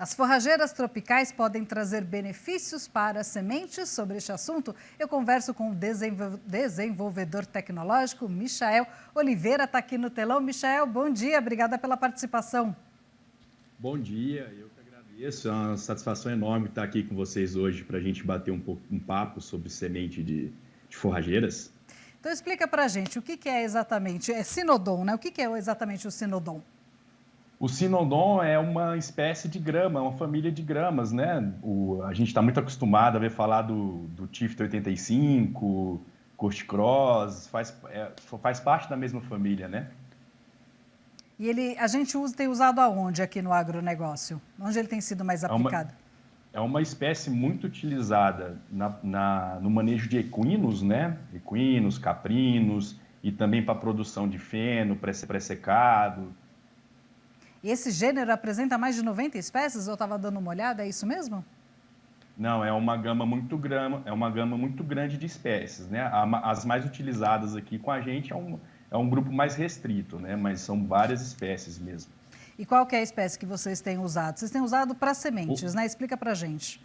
As forrageiras tropicais podem trazer benefícios para as sementes. Sobre este assunto, eu converso com o desenvolvedor tecnológico Michael Oliveira, está aqui no telão. Michael, bom dia, obrigada pela participação. Bom dia, eu que agradeço. É uma satisfação enorme estar aqui com vocês hoje para a gente bater um papo sobre semente de forrageiras. Então explica para a gente o que é exatamente, Sinodon, né? O que é exatamente o Sinodon? O Sinodon é uma espécie de grama, uma família de gramas, né? A gente está muito acostumado a ver falar do Tifto 85, Coast Cross, faz parte da mesma família, né? E a gente tem usado aonde aqui no agronegócio? Onde ele tem sido mais aplicado? É uma espécie muito utilizada no manejo de equinos, né? Equinos, caprinos e também para a produção de feno, pré-secado. E esse gênero apresenta mais de 90 espécies? Eu estava dando uma olhada, é isso mesmo? Não, é uma gama muito grande de espécies, né? As mais utilizadas aqui com a gente é um grupo mais restrito, né? Mas são várias espécies mesmo. E qual que é a espécie que vocês têm usado? Vocês têm usado para sementes, né? Explica para a gente.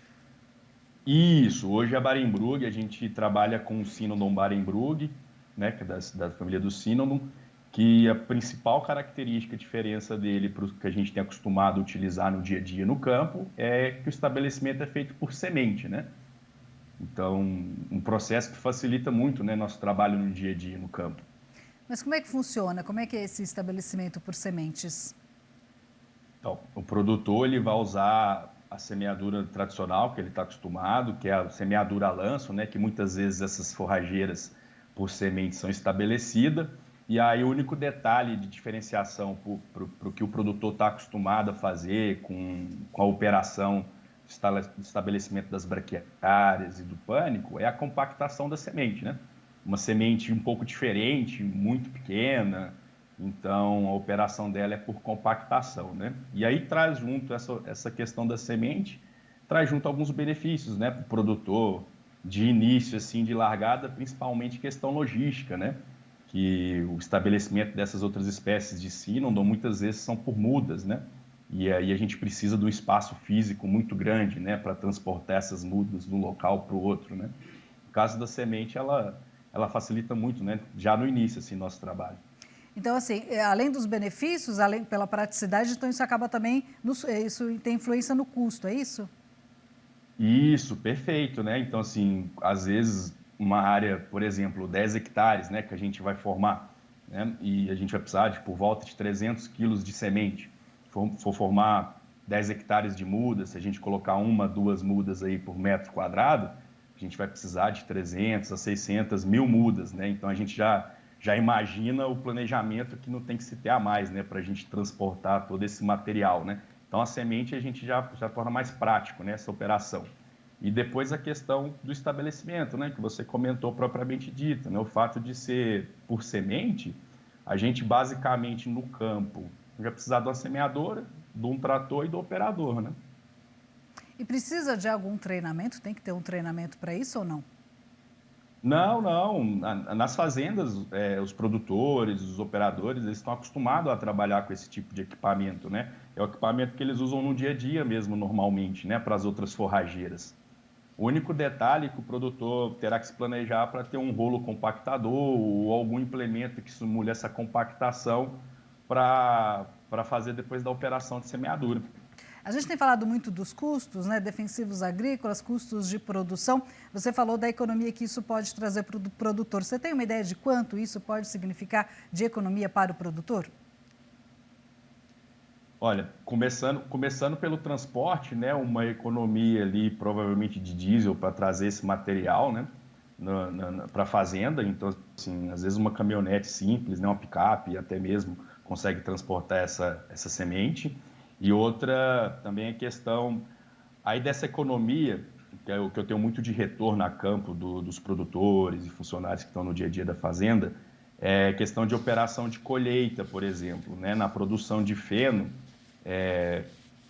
Isso, hoje a Barenbrug, a gente trabalha com o Sinodon Barenbrug, né? Que é da família do Sinodon, que a principal característica, diferença dele para o que a gente tem acostumado a utilizar no dia a dia no campo é que o estabelecimento é feito por semente, né? Então, um processo que facilita muito, né, nosso trabalho no dia a dia no campo. Mas como é que funciona? Como é que é esse estabelecimento por sementes? Então, o produtor ele vai usar a semeadura tradicional que ele está acostumado, que é a semeadura a lanço, né, que muitas vezes essas forrageiras por sementes são estabelecidas. E aí o único detalhe de diferenciação para o que o produtor está acostumado a fazer com a operação de estabelecimento das braquiárias e do pânico é a compactação da semente, né? Uma semente um pouco diferente, muito pequena, então a operação dela é por compactação, né? E aí traz junto essa questão da semente, traz junto alguns benefícios, né, para o produtor de início, assim, de largada, principalmente questão logística, né? Que o estabelecimento dessas outras espécies de Sinodon muitas vezes são por mudas, né? E aí a gente precisa de um espaço físico muito grande, né, para transportar essas mudas de um local para o outro, né? No caso da semente, ela facilita muito, né, já no início, assim, nosso trabalho. Então, assim, além dos benefícios, além pela praticidade, então isso acaba também, isso tem influência no custo, é isso? Isso, perfeito, né? Então, assim, às vezes uma área, por exemplo, 10 hectares, né, que a gente vai formar, né, e a gente vai precisar de por volta de 300 quilos de semente. For formar 10 hectares de mudas, se a gente colocar uma, duas mudas aí por metro quadrado, a gente vai precisar de 300 a 600 mil mudas, né? Então, a gente já imagina o planejamento que não tem que se ter a mais, né, para a gente transportar todo esse material, né? Então, a semente a gente já torna mais prático, né, essa operação. E depois a questão do estabelecimento, né, que você comentou propriamente dito, né, o fato de ser por semente, a gente basicamente no campo vai precisar de uma semeadora, de um trator e do operador, né? E precisa de algum treinamento? Tem que ter um treinamento para isso ou não? Não, não. Nas fazendas, os produtores, os operadores, eles estão acostumados a trabalhar com esse tipo de equipamento, né? É o equipamento que eles usam no dia a dia mesmo, normalmente, né? Para as outras forrageiras. O único detalhe é que o produtor terá que se planejar para ter um rolo compactador ou algum implemento que simule essa compactação para fazer depois da operação de semeadura. A gente tem falado muito dos custos, né, defensivos agrícolas, custos de produção. Você falou da economia que isso pode trazer para o produtor. Você tem uma ideia de quanto isso pode significar de economia para o produtor? Olha, começando pelo transporte, né, uma economia ali provavelmente de diesel para trazer esse material, né, para a fazenda. Então, assim, às vezes uma caminhonete simples, né, uma picape até mesmo consegue transportar essa semente. E outra também a questão aí dessa economia, que é o que eu tenho muito de retorno a campo dos produtores e funcionários que estão no dia a dia da fazenda, é questão de operação de colheita, por exemplo, né, na produção de feno.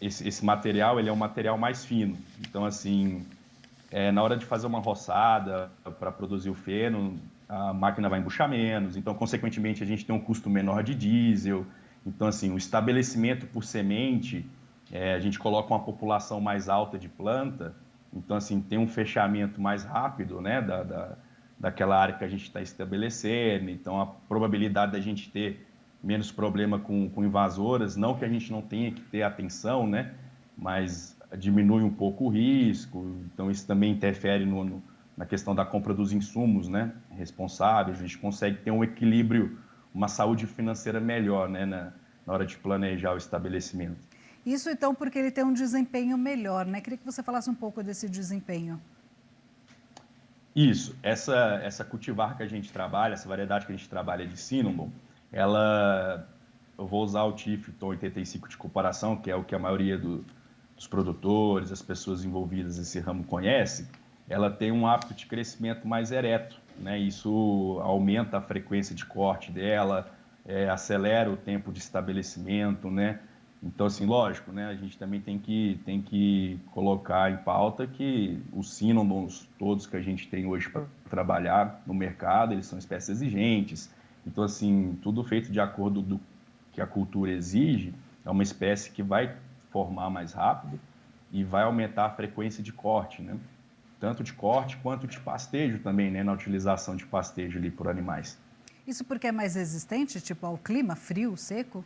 Esse material ele é um material mais fino. Então, assim, na hora de fazer uma roçada para produzir o feno, a máquina vai embuchar menos. Então, consequentemente, a gente tem um custo menor de diesel. Então, assim, o estabelecimento por semente, A gente coloca uma população mais alta de planta, então, assim, tem um fechamento mais rápido, né, daquela área que a gente está estabelecendo, então a probabilidade da gente ter menos problema com invasoras, não que a gente não tenha que ter atenção, né, mas diminui um pouco o risco, então isso também interfere na questão da compra dos insumos, né, responsáveis, a gente consegue ter um equilíbrio, uma saúde financeira melhor, né, na hora de planejar o estabelecimento. Isso, então, porque ele tem um desempenho melhor, né? Queria que você falasse um pouco desse desempenho. Isso, essa cultivar que a gente trabalha, essa variedade que a gente trabalha de Cinnamon, eu vou usar o Tifton 85 de comparação, que é o que a maioria dos produtores, as pessoas envolvidas nesse ramo conhece, ela tem um hábito de crescimento mais ereto, né? Isso aumenta a frequência de corte dela, acelera o tempo de estabelecimento, né? Então, assim, lógico, né? A gente também tem que colocar em pauta que os Cinnamons todos que a gente tem hoje para trabalhar no mercado, eles são espécies exigentes. Então, assim, tudo feito de acordo do que a cultura exige, é uma espécie que vai formar mais rápido e vai aumentar a frequência de corte, né? Tanto de corte quanto de pastejo também, né? Na utilização de pastejo ali por animais. Isso porque é mais resistente, tipo ao clima frio, seco?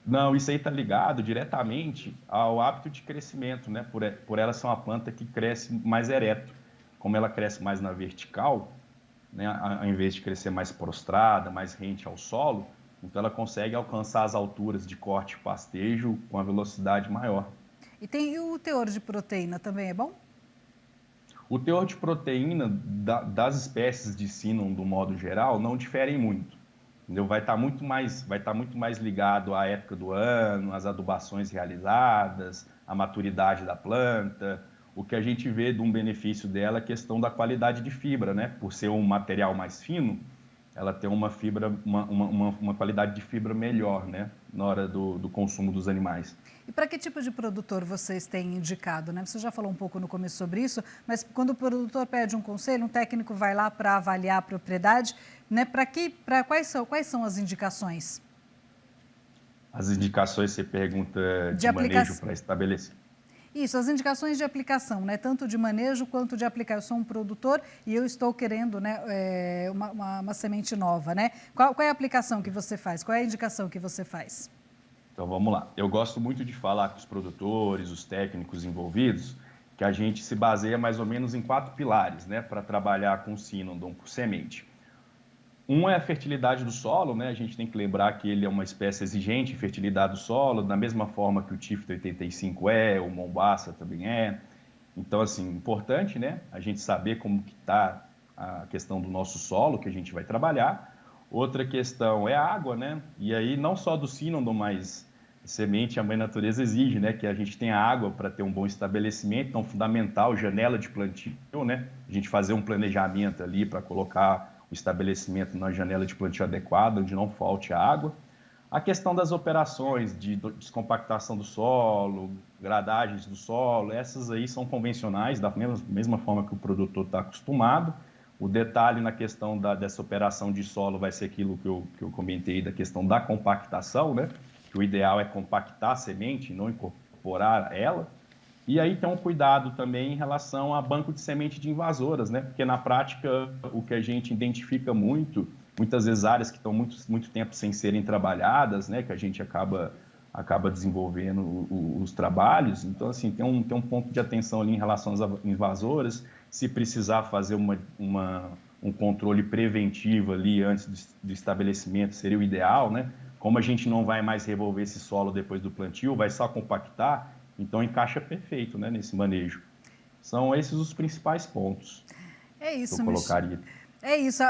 Não, isso aí está ligado diretamente ao hábito de crescimento, né? Por ela ser uma planta que cresce mais ereto. Como ela cresce mais na vertical, né? Ao invés de crescer mais prostrada, mais rente ao solo, então ela consegue alcançar as alturas de corte e pastejo com a velocidade maior. E o teor de proteína também é bom? O teor de proteína das espécies de Cinnamon, do modo geral, não diferem muito. Entendeu? Vai estar muito mais ligado à época do ano, às adubações realizadas, à maturidade da planta. O que a gente vê de um benefício dela é a questão da qualidade de fibra, né? Por ser um material mais fino, ela tem uma fibra, uma qualidade de fibra melhor, né? Na hora do consumo dos animais. E para que tipo de produtor vocês têm indicado, né? Você já falou um pouco no começo sobre isso, mas quando o produtor pede um conselho, um técnico vai lá para avaliar a propriedade, né? Quais são as indicações? As indicações, você pergunta de manejo para estabelecer. Isso, as indicações de aplicação, né? Tanto de manejo quanto de aplicar. Eu sou um produtor e eu estou querendo, né, uma semente nova, né? Qual é a aplicação que você faz? Qual é a indicação que você faz? Então vamos lá. Eu gosto muito de falar com os produtores, os técnicos envolvidos, que a gente se baseia mais ou menos em 4 pilares, né, para trabalhar com o Cinnamon por semente. Um é a fertilidade do solo, né? A gente tem que lembrar que ele é uma espécie exigente em fertilidade do solo, da mesma forma que o Tifton 85 o Mombasa também é. Então, assim, importante, né? A gente saber como que está a questão do nosso solo que a gente vai trabalhar. Outra questão é a água, né? E aí não só do Cinnamon, mas semente a mãe natureza exige, né? Que a gente tenha água para ter um bom estabelecimento, então fundamental, janela de plantio, né? A gente fazer um planejamento ali para colocar o estabelecimento na janela de plantio adequada, onde não falte água. A questão das operações de descompactação do solo, gradagens do solo, essas aí são convencionais, da mesma forma que o produtor está acostumado. O detalhe na questão dessa operação de solo vai ser aquilo que eu comentei, da questão da compactação, né? Que o ideal é compactar a semente, não incorporar ela. E aí tem um cuidado também em relação a banco de semente de invasoras, né? Porque na prática o que a gente identifica muitas vezes áreas que estão muito tempo sem serem trabalhadas, né? Que a gente acaba desenvolvendo os trabalhos. Então, assim, tem um ponto de atenção ali em relação às invasoras. Se precisar fazer um controle preventivo ali antes do estabelecimento, seria o ideal, né? Como a gente não vai mais revolver esse solo depois do plantio, vai só compactar, então encaixa perfeito, né, nesse manejo. São esses os principais pontos isso, que eu colocaria. É isso.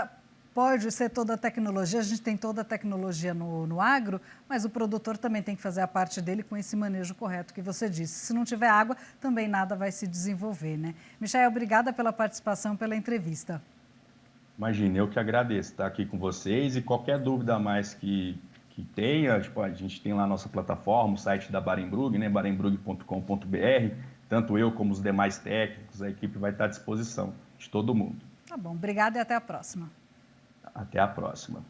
Pode ser toda a tecnologia, a gente tem toda a tecnologia no agro, mas o produtor também tem que fazer a parte dele com esse manejo correto que você disse. Se não tiver água, também nada vai se desenvolver, né? Michael, obrigada pela participação, pela entrevista. Imagina, eu que agradeço estar aqui com vocês e qualquer dúvida a mais que tenha, tipo, a gente tem lá a nossa plataforma, o site da Barenbrug, né, barenbrug.com.br, tanto eu como os demais técnicos, a equipe vai estar à disposição de todo mundo. Tá bom, obrigada e até a próxima. Até a próxima.